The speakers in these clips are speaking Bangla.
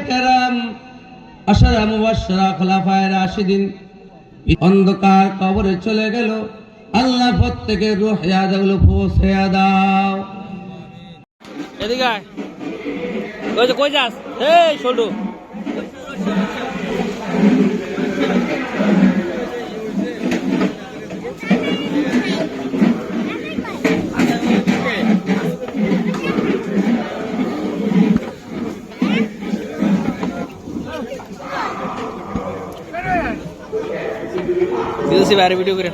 কেরাম, আশারা মুবাশশারা খোলাফায়ে রাশিদিন অন্ধকার কবরে চলে গেল। আল্লাহ প্রত্যেকের রূহ ইয়াদগুলো পৌঁছে দাও। এদিকে আয়। কই যাস? এই ছোটু দিয়েছি বাইরে ভিডিও করে।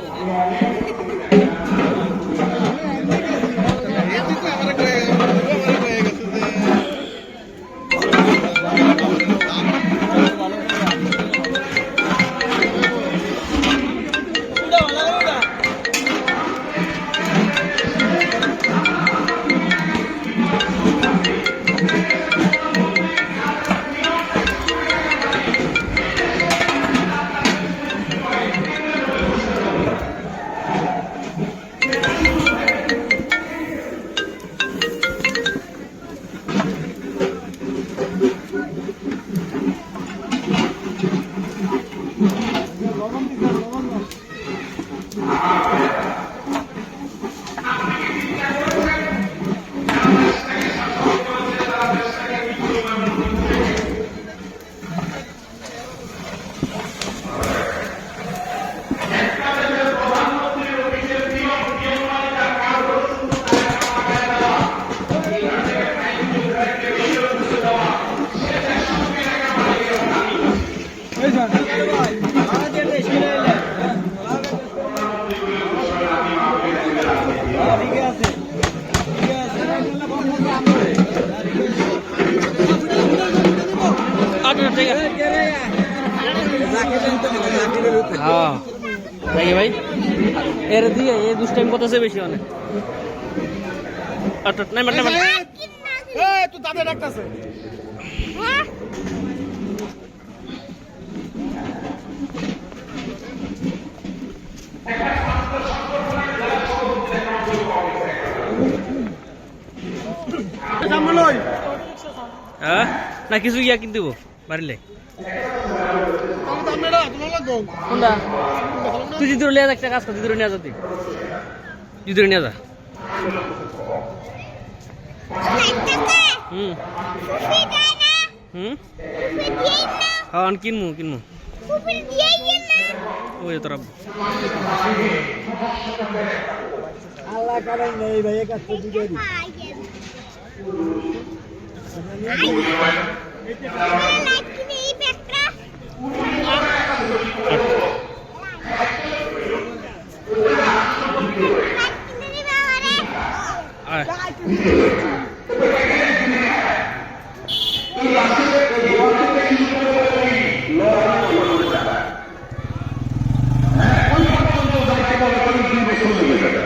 हाँ भाई এর দিয়ে এই দুষ্টাইম কত আছে বেশি অনেক নাই মানে এই তুই দাদা ডাকতাছে হ্যাঁ হ্যাঁ না কিছু ইয়া কিনতে দেবো পারিলে তুই যদি লিয়ে একটা কাজ কর যদি নিয়ে যা তুই যদি নিয়ে যা হ্যাঁ কিনমু ওই তোরা আল্লাহ কারণ নেই ভাই এক কাজ করতে দিই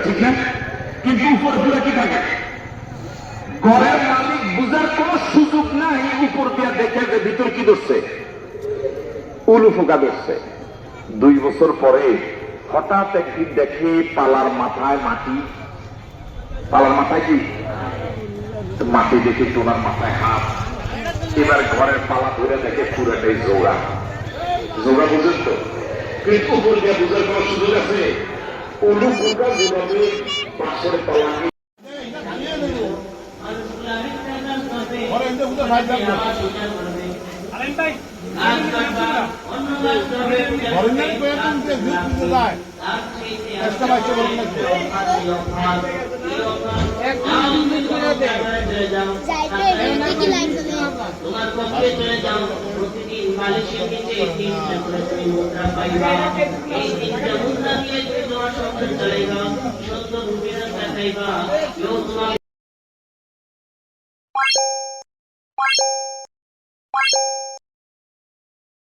ঠিক না কিন্তু উপর দিয়ে কি থাকে ঘরের মালিক বুঝার কোন সুযোগ নাই উপর দিয়ে দেখে যে ভিতর কি ধরছে উলু ফুকা ধরছে 2 বছর পরে হঠাৎ একদিন দেখে পালার মাথায় কি মাটি দেখে তোনার মাথায় হাত এবার ঘরের পালা ধরে দেখে পুরোটাই জোগা বুঝেন তো কিন্তু উপর দিয়ে বুঝার কোন সুযোগ আছে উলু ফুকা যেভাবে পাথরে পালা তোমার পক্ষে চলে যাও প্রতিদিন বালিশের নিচে 3টা করে তুমি মুদ্রা পাইবা এই 3টা মুদ্রা দিয়ে তোমার সংসার চালাইবা সত্য রূপে দেখাইবা কেউ তোমার